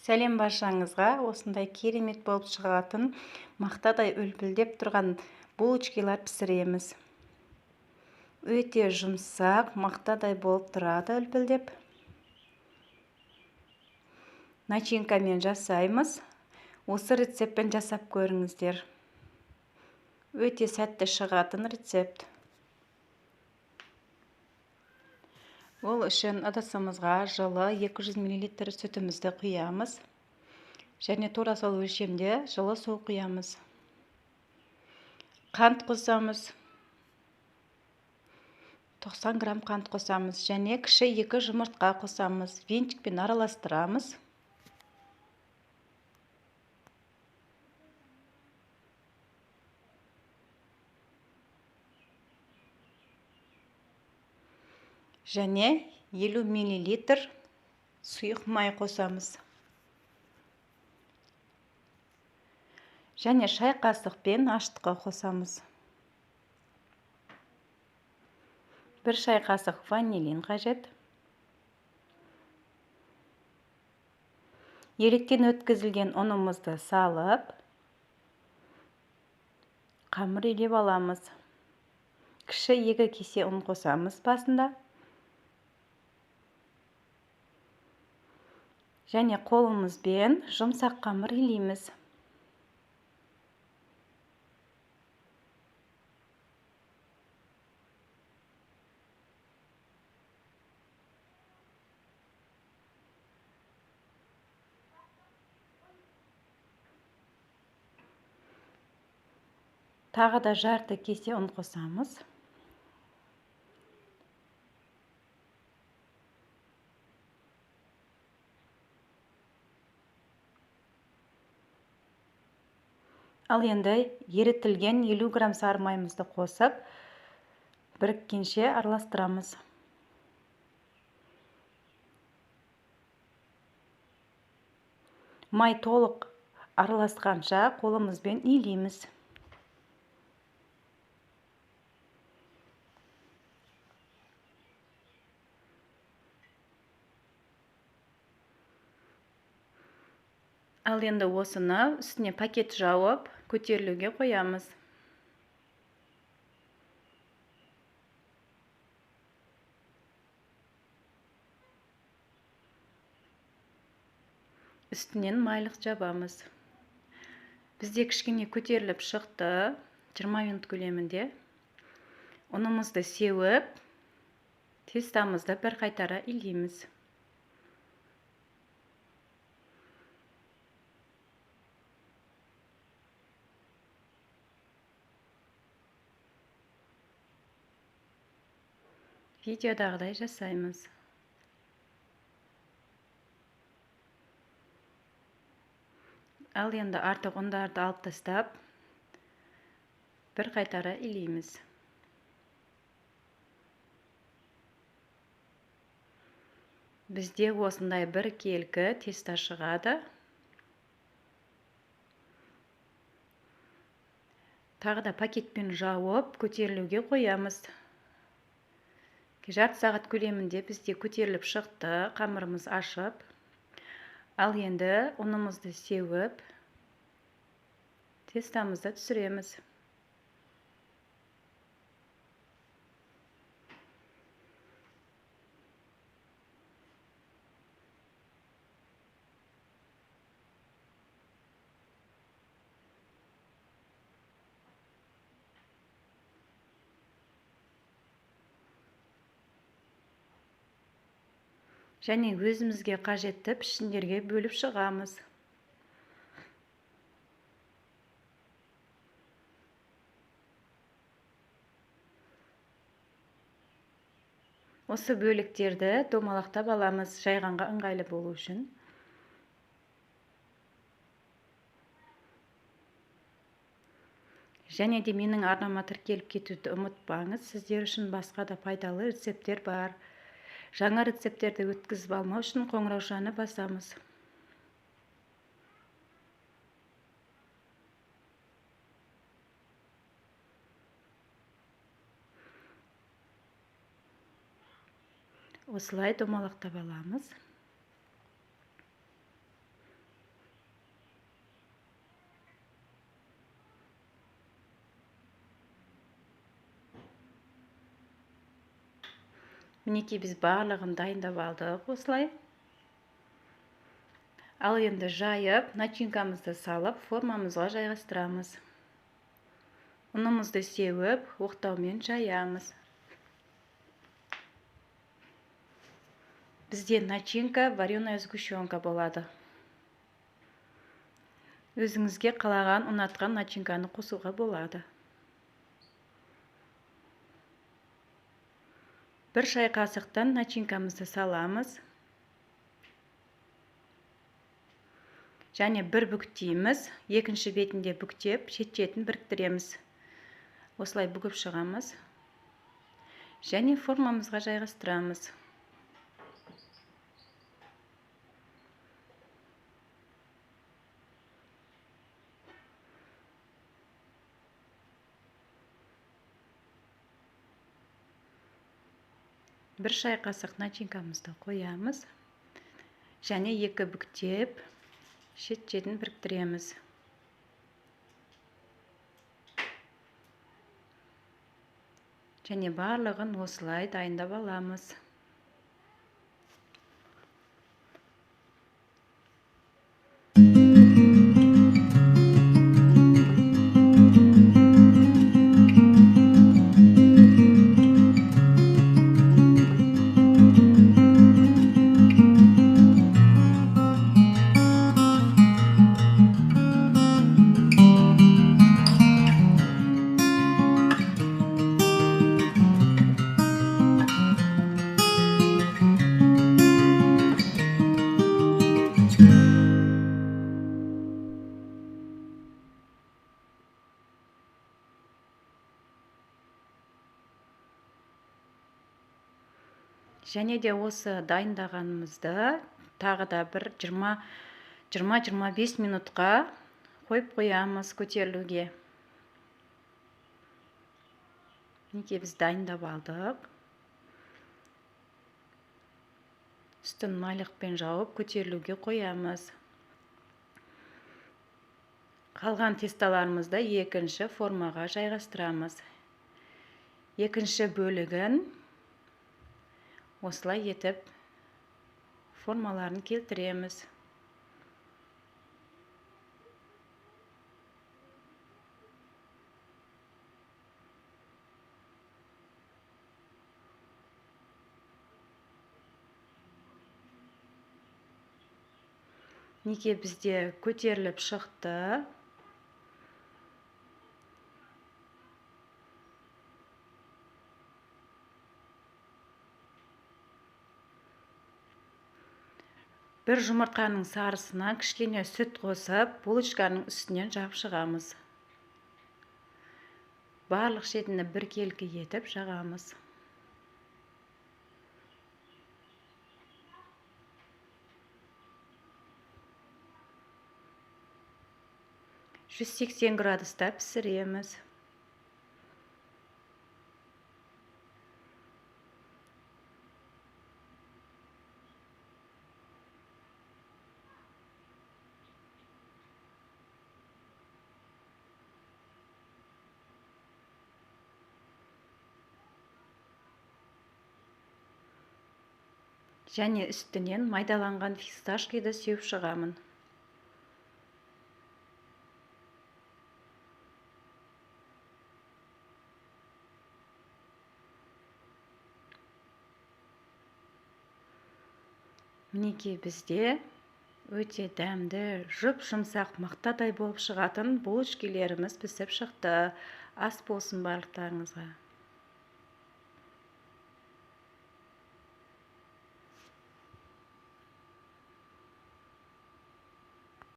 Сәлем баршаңызға. Осындай керемет болып шығатын, мақтадай үлпілдеп тұрған булочкалар пісіреміз. Өте жұмсақ, мақтадай болып тұрады үлпілдеп. Начинкамен жасаймыз. Осы рецептпен жасап көріңіздер. Өте сәтті шығатын рецепт. Ол үшін ыдысымызға жылы 200 мл сүтімізді құямыз. Және тура сол өлшемде жылы су құямыз. Қант қосамыз. 90 грамм қант қосамыз. Және кіші 2 жұмыртқа қосамыз. Венчикпен араластырамыз. Және 50 мл сұйық май қосамыз. Және шай қасықпен аштыққа қосамыз. 1 шай қасық ванилин қажет. Електен өткізілген ұнымызды салып, қамыр илеп аламыз. Кіші 2 кесе ұн қосамыз басында. Және қолымызбен жұмсақ қамыр илейміз. Тағы да жарты кесе ұн қосамыз. Ал енді ерітілген 50 грамм сары майымызды қосып, біріккенше араластырамыз. Май толық араласқанша қолымызбен илейміз. Ал енді осыны үстіне пакет жауып, көтерілуге қоямыз. Үстінен майлық жабамыз. Бізде кішкене көтеріліп шықты, 20 минут көлемінде. Ұнымызды сеуіп, тестамызды бір қайтара илейміз. Видеодағыдай жасаймыз. Ал енді артық ұндарды алып тастап, бір қайтара илейміз. Бізде осындай бір келкі теста шығады. Тағы да пакетпен жауып, көтерілуге қоямыз. Жарты сағат көлемінде бізде көтеріліп шықты, қамырымыз ашып. Ал енді ұнымызды сеуіп, тестамызды түсіреміз. Және өзімізге қажетті пішіндерге бөліп шығамыз. Осы бөліктерді домалақтап аламыз, жайғанға ыңғайлы болу үшін. Және де менің арнама тіркеліп кетуді ұмытпаңыз. Сіздер үшін басқа да пайдалы рецепттер бар. Жаңа рецепттерді өткізіп алмау үшін қоңыраушаны басамыз. Осылай домалақтап аламыз. Мінекей біз барлығын дайындап алдық осылай. Ал енді жайып, начинкамызды салып, формамызға жайғастырамыз. Ұнымызды сеуіп, оқтаумен жаямыз. Бізде начинка вареная сгущенка болады. Өзіңізге қалаған, ұнатқан начинканы қосуға болады. Бір шай қасықтан начинкамызды саламыз. Және бір бүктейміз, екінші бетінде бүктеп, шет-шетін біріктіреміз. Осылай бүгіп шығамыз. Және формамызға жайғастырамыз. Бір шай қасық начинкамызды қоямыз. Және екі бүктеп, шет-шетін біріктіреміз. Және барлығын осылай дайындап аламыз. Және де осы дайындағанымызды тағы да бір 20-25 минутқа қойып қоямыз көтерілуге. Мінекей біз дайындап алдық. Үстін майлықпен жауып көтерілуге қоямыз. Қалған тесталарымызды екінші формаға жайғастырамыз. Екінші бөлігін осылай етіп формаларын келтіреміз. Неге бізде көтеріліп шықты. Бір жұмыртқаның сарысына кішкене сүт қосып, булочканың үстінен жап шығамыз. Барлық шетіні біркелкі етіп жағамыз. «180 градуста пісіреміз. Және үстінен майдаланған фисташкиді сеуіп шығамын. Мінекей бізде өте дәмді, жұп-жұмсақ мақтадай болып шығатын булочкаларымыз пісіп шықты. Ас болсын барлықтарыңызға.